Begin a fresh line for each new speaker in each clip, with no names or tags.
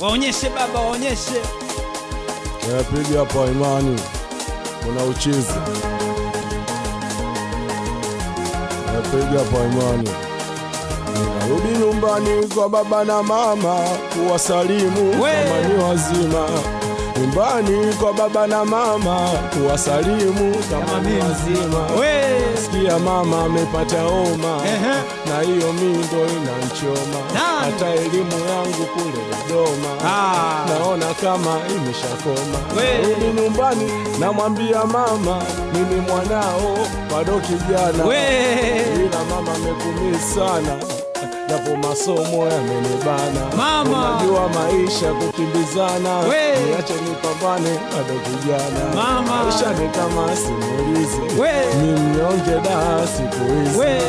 Waonyeshe baba, waonyeshe.
Piga hapa Imani. Kuna uchizi. Piga hapa Imani. Narudi nyumbani kwa baba na mama kuwasalimu kama ni wazima. Nyumbani kwa baba na mama kuwasalimu kama ni wazima. Sikia mama amepata homa, na hiyo mindo inanchoma. Hata elimu yangu kule Dodoma naona kama imeshakoma. Narudi nyumbani namwambia mama, mimi mwanao bado kijana, ila mama amekumisi sana, japo masomo yamenibana. Unajua maisha kukimbizana, niache nipambane bado kijana. Maisha ni kama simulizi, mimi mnyonge da siku hizi.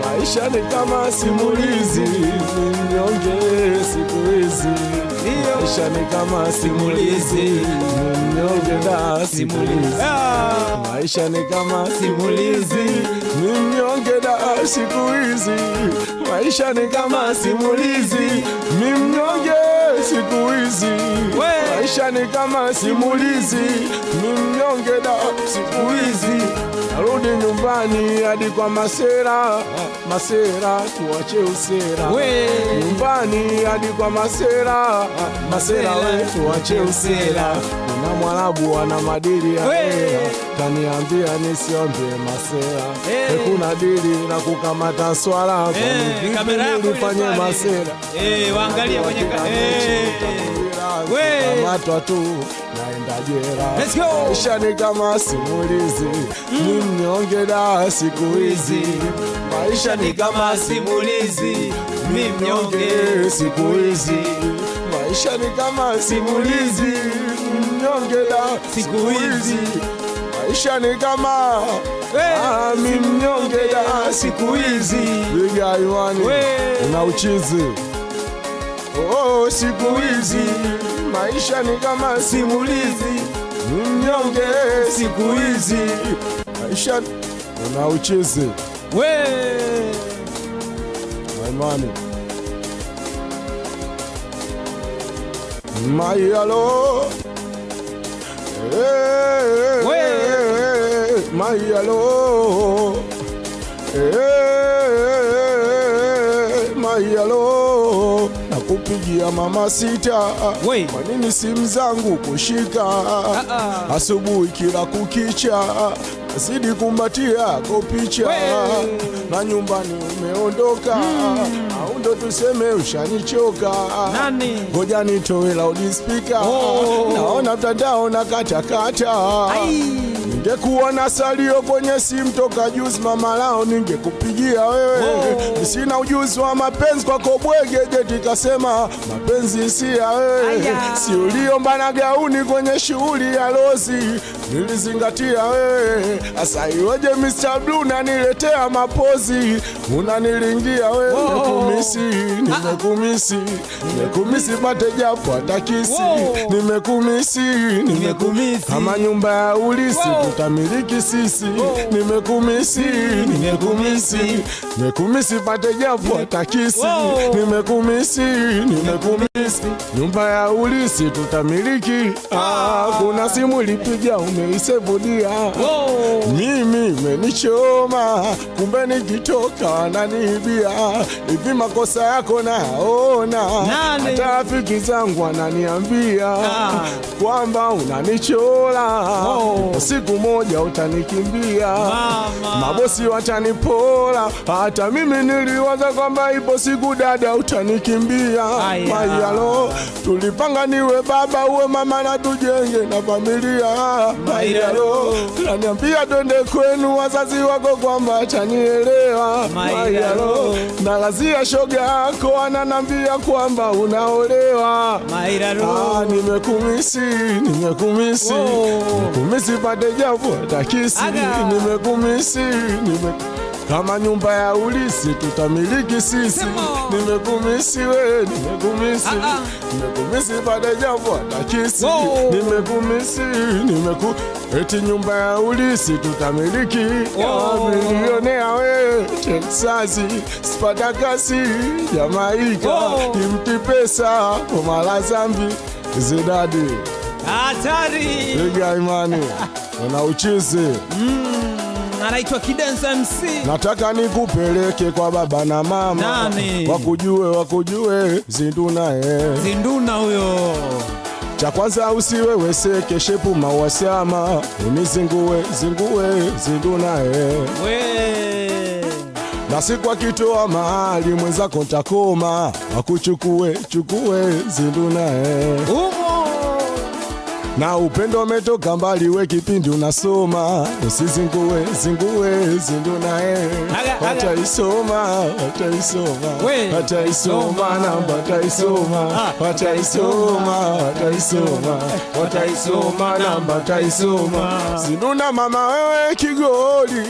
Maisha ni kama simulizi, mimi mnyonge siku hizi. Maisha ni kama simulizi, mimi mnyonge da siku hizi. Maisha ni kama simulizi, mimi mnyonge da siku hizi. Maisha ni kama simulizi, mimi mnyonge siku hizi. Maisha ni kama simulizi, mimi mnyonge da siku hizi. Narudi nyumbani hadi kwa masera, masera tuache usera. Nyumbani hadi kwa masera, masera we tuache usera. Kuna Mwarabu ana madili ya hera, kaniambia nisiombe masera. Kuna dili na kukamata swala, kwa nifanye masera.
Waangalia kwenye
kamatwa tu naenda jela. Maisha ni kama simulizi, mimi mnyonge da siku hizi. Maisha ni kama simulizi, mimi mnyonge siku hizi. Maisha ni kama simulizi, mnyonge da siku hizi. Maisha ni kama mimi mnyonge da siku hizi. Piga Imani, una uchizi. Siku hizi maisha ni kama simulizi, mnyonge siku hizi. Maisha una uchizi. Imani Mayalo, Mayalo, Mayalo. Nakupigia mama sita, kwa nini simu zangu kushika? Asubuhi kila kukicha, nazidi kumbatia kwa picha. Na nyumbani umeondoka, au ndo tuseme ushanichoka? Ngoja nitoe loudspeaker, naona mtandao na katakata. Ningekuwa na salio kwenye simu toka juzi mama lao, ningekupigia wewe. Sina ujuzi wa mapenzi kwako bwege, jeti kasema mapenzi si ya wewe. Si uliomba na gauni kwenye shughuli ya lozi, nilizingatia wewe. Asa iweje Mr. Blue naniletea mapozi, unanilingia wewe. Nimekumisi, nimekumisi, nimekumisi pate japo atakisi. Nimekumisi, nimekumisi, kama nyumba ya ulisi tutamiliki sisi. Nimekumisi, nimekumisi, nimekumisi pate japo atakisi. Nimekumisi, nimekumisi, nyumba ya ulisi tutamiliki. Kuna simu lipiga umeisevudia, mimi menichoma, kumbe nikitoka wananiibia. Hivi makosa yako naona, hata rafiki zangu wananiambia kwamba unanichola. Siku moja utanikimbia, mabosi watanipola. Hata mimi niliwaza kwamba ipo siku dada utanikimbia. Mayalo, tulipanga niwe baba uwe mama na tujenge na familia. Mayalo, naniambia twende kwenu wazazi wako kwamba atanielewa. Mayalo, nalazia shoga yako ananambia kwamba unaolewa. Nimekumisi, nimekumisi, nimekumisi pate japo atakisi. Nimekumisi, kama nyumba ya ulisi tutamiliki sisi. Nimekumisi we, nimekumisi, nimekumisi pale japo atakisi. Nimekumisi, eti nyumba ya ulisi tutamiliki. Milionea we, Texasi, Spartakasi, Jamaika, Imti pesa, Omala Zambi, Zidadi.
Hatari.
Piga imani, una uchizi.
Anaitwa Kidensa MC.
Nataka nikupeleke kwa baba na mama.
Nani?
Wakujue Zinduna
Zinduna huyo.
Cha kwanza usiwe weseke shepu mawasama. Unizingue Zinduna
We.
Na siku akitoa mahali mwenzako ntakoma. Wakuchukue Zinduna Na upendo umetoka mbali we kipindi unasoma. Usizingue Zinduna Wataisoma namba wataisoma namba wataisoma. Zinduna mama wewe kigoli,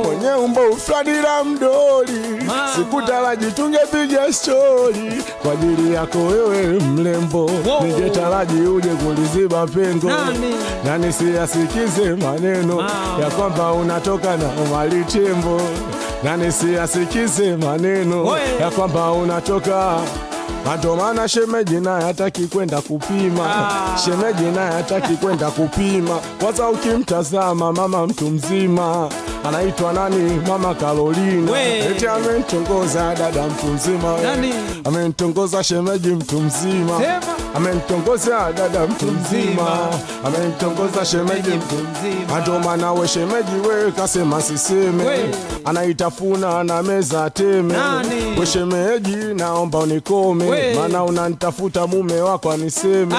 mwenye umbo ufladila mdoli. Sikutaraji tungepiga stori kwa ajili yako wewe mlembo. Ningetaraji uje kuliziba pengo. Nani siyasikize maneno ya kwamba unatoka na Omari Tembo. Nani siyasikize maneno ya kwamba unatoka. Maana shemeji naye hataki kwenda kupima. Shemeji naye hataki kwenda kupima. Kwanza ukimtazama mama mtu mzima anaitwa nani? Mama Carolina. Eti amenitongoza dada mtu mzima. Amenitongoza shemeji mtu mzima. Amenitongoza dada mtu mzima. Amenitongoza shemeji mtu mzima. Ndo maana we shemeji we kasema siseme. Anaitafuna na meza teme. We shemeji naomba unikome. Mana unanitafuta mume wako aniseme.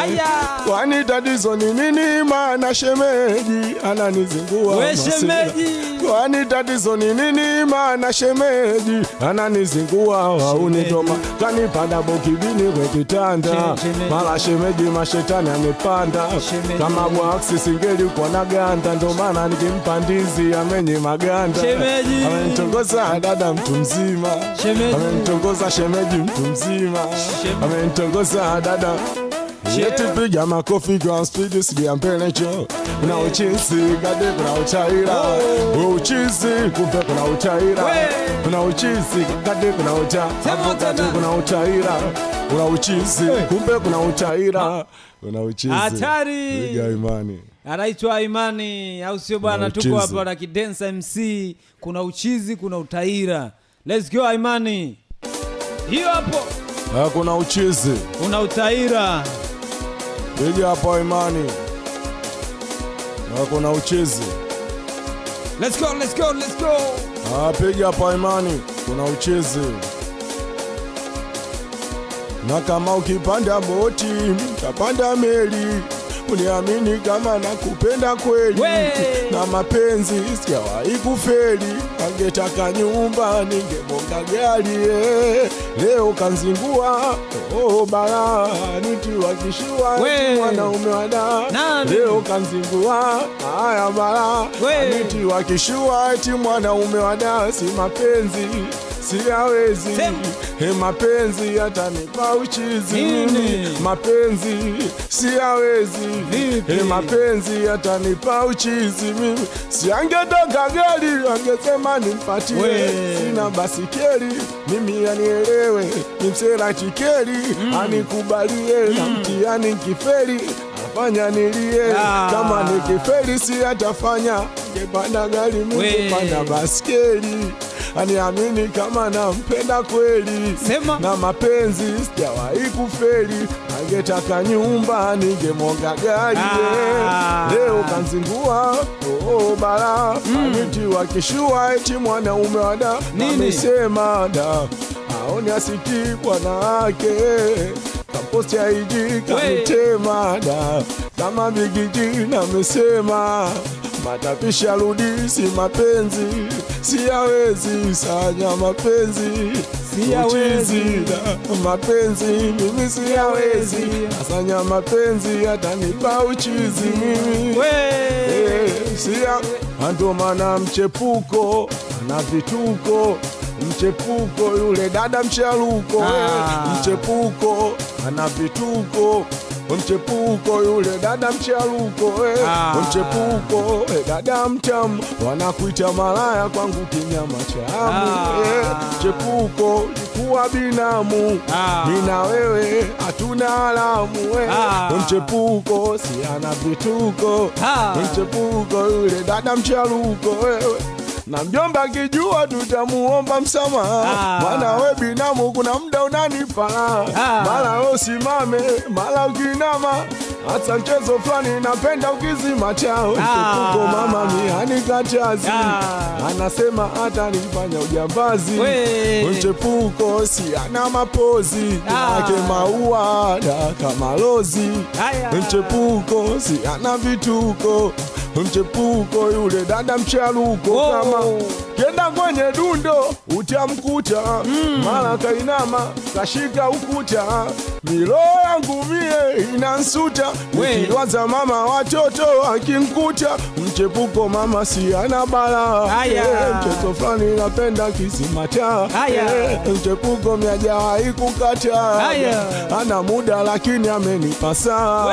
Kwani tatizo ni nini? Mana shemeji ananizingua.
We shemeji.
Kwani tatizo ni nini? Mana shemeji ananizingua. Waunitoma kanipanda bokibini kwe kitanda. Mala shemeji mashetani amepanda. Kama bwaksi singeli kwa naganda. Ndo maana nikimpa ndizi amenye maganda. Amenitongoza dada mtu mzima. Amenitongoza shemeji mtu mzima. Amenitongoza dada. Yeti piga makofi kwa speed sidia mpenecho. Una uchizi gade kuna uchaira. Uchizi kumpe kuna uchaira. Una uchizi gade kuna uchaira. Kuna uchaira. Una uchizi kumpe kuna uchaira. Una uchizi.
Hatari.
Piga imani.
Anaitwa Imani au sio bwana? Tuko hapa na Kidensa MC. Kuna uchizi kuna utaira. Let's go Imani. Hiyo hapo.
Kuna uchizi.
Kuna utaira.
Piga hapo Imani. Kuna uchizi.
Let's go.
Piga hapo Imani. Kuna uchizi. Na kama ukipanda boti, utapanda meli. Uniamini kama nakupenda kweli. Na mapenzi sijawahi kufeli. Angetaka nyumba ningebonga gari. Leo kanzingua bara niti wakishua mwanaume wada. Leo kanzingua haya bara niti wakishua eti mwanaume wada. Si mapenzi siyawezi. Mapenzi yatanipa uchizi. Mapenzi siyawezi. Mapenzi yatanipa uchizi mimi. Siangetoka gari angesema nimpatie. Sina basikeli mimi anielewe. Nimsela chikeli anikubalie. Na mtiani nkifeli afanya nilie. Kama nikifeli si atafanya ngepanda gari mimi panda basikeli. Aniamini kama nampenda kweli. Na mapenzi sijawahi kufeli. Angetaka nyumba ningemonga gari. Leo kanzingua bara aniti wakishua eti mwanaume wada. Amesema da aoni asiki bwana wake. Kamposti ya iji kamitema da. Kama bigiji na mesema matapisha rudi si mapenzi. Siyawezi sanya mapenzi. Siyawezi mapenzi mimi siyawezi. Asanya mapenzi atanipa uchizi mimi. Ando maana mchepuko ana vituko, mchepuko yule dada mcharuko, mchepuko ana vituko, mchepuko yule dada mcharuko, mchepuko dada mtamu, wanakuita malaya kwangu kinyama chamu, mchepuko likuwa binamu, mina wewe hatuna alamu, mchepuko si ana vituko, mchepuko yule dada mcharuko, na mjomba kijua tutamuomba msamaha, maana we binamu kuna muda unanipa mara we usimame mara ukinama, hata mchezo fulani napenda ukizima chao, mchepuko mama mihani katazi, anasema hata nifanya ujambazi, mchepuko si ana mapozi yake maua kama lozi, mchepuko si ana vituko, mchepuko yule dada mcharuko, kama kenda kwenye dundo utamkuta mara kainama kashika ukuta, milo yangu mie inansuta, nikiwaza mama watoto akinkuta, mchepuko mama si ana bala, mchezo fulani napenda kisimata, mchepuko miajawahi kukata, ana muda lakini amenipasa,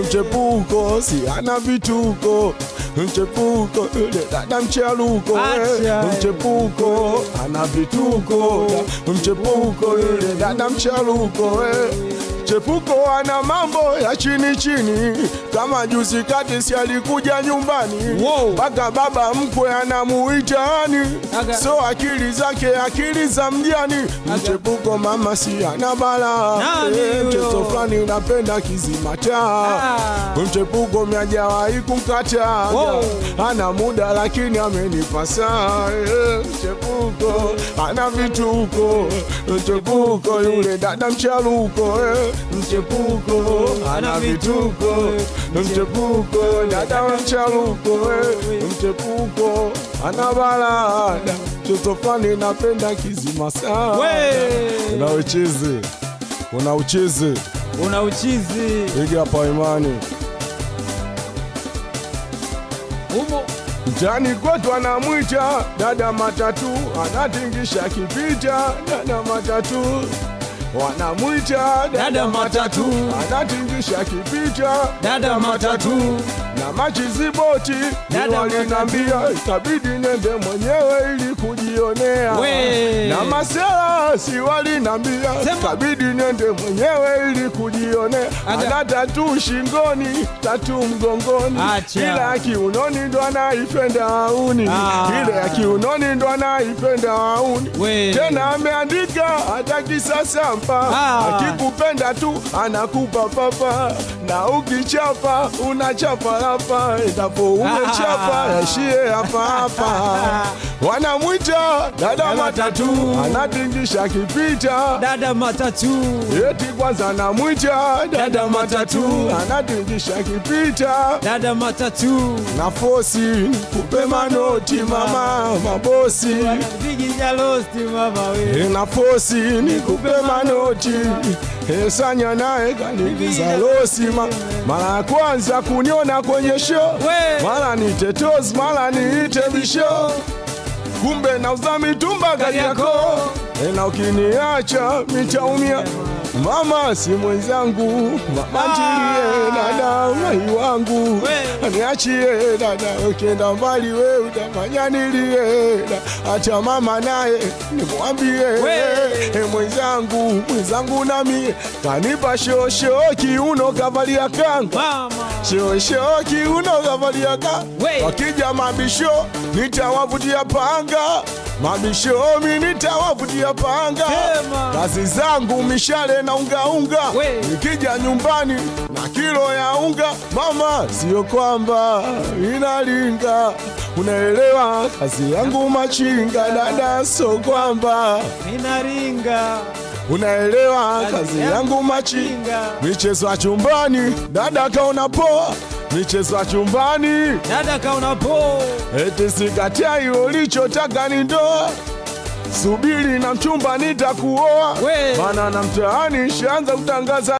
mchepuko si ana vituko, mchepuko yule dada mcharuko, mchepuko ana vituko, mchepuko yule dada mcharuko, mchepuko ana mambo ya chini chini, kama juzi kati si alikuja nyumbani, mpaka baba mkwe anamuitani, so akili zake akili za mjani, mchepuko mama si ana bala, mchezo fulani napenda kizimata, mchepuko miajawahi kumkata, ana muda lakini amenipasa, mchepuko ana vituko, mchepuko yule dada mcharuko, mchepuko ana vituko, mchepuko dada mcharuko, mchepuko ana balada, mchezo fulani napenda kizima sana, una uchizi, una uchizi,
una uchizi,
piga hapa Imani
umo
mtani kwetu anamwita dada matatu, anatingisha kipita, dada matatu wanamwita
dada matatu,
anatingisha kipita,
dada matatu,
na machiziboti walinambia itabidi nende mwenyewe ili kujionea, na masela si walinambia itabidi nende mwenyewe ili kujionea, ana tatu shingoni, tatu mgongoni, ila kiunoni ndo anaipenda auni, ile kiunoni ndo anaipenda auni, tena ameandika hata kisasa akikupenda tu anakupa papa, na ukichapa unachapa hapa, endapo umechapa yashie hapa hapa, wanamwita dada matatu, anatingisha kipita,
dada matatu,
eti kwanza anamwita dada matatu, anatingisha kipita,
dada matatu,
na fosi kupe manoti mama mabosi, na fosi nikupe manoti, Sanya naye kaniviza losi, mara ya kwanza kuniona kwenye show, mara ni tetozi, mara ni ite bisho, kumbe nauza mitumba Kariakoo, na ukiniacha mitaumia, mama si mwenzangu, mama ntilie dada ulai wangu, niachie dada, ukienda mbali we utamanya nilie, acha mama naye nimwambie, mwenzangu nami kanipa shosho kiuno kavalia kanga, shosho kiuno kavalia kanga, wakija mabisho nitawavutia panga, mabisho mi nitawavutia panga, kazi zangu mishale na unga, nikija nyumbani na kilo ya unga, mama sio kwamba inalinga, unaelewa kazi yangu machinga, dada so kwamba
inaringa,
unaelewa kazi yangu machinga, michezo ya chumbani dada kaona poa, michezo ya chumbani
dada kaona poa,
eti sikatai ulichotaka ni ndoa, subiri na mchumba nitakuoa, maana na mtaani shaanza kutangaza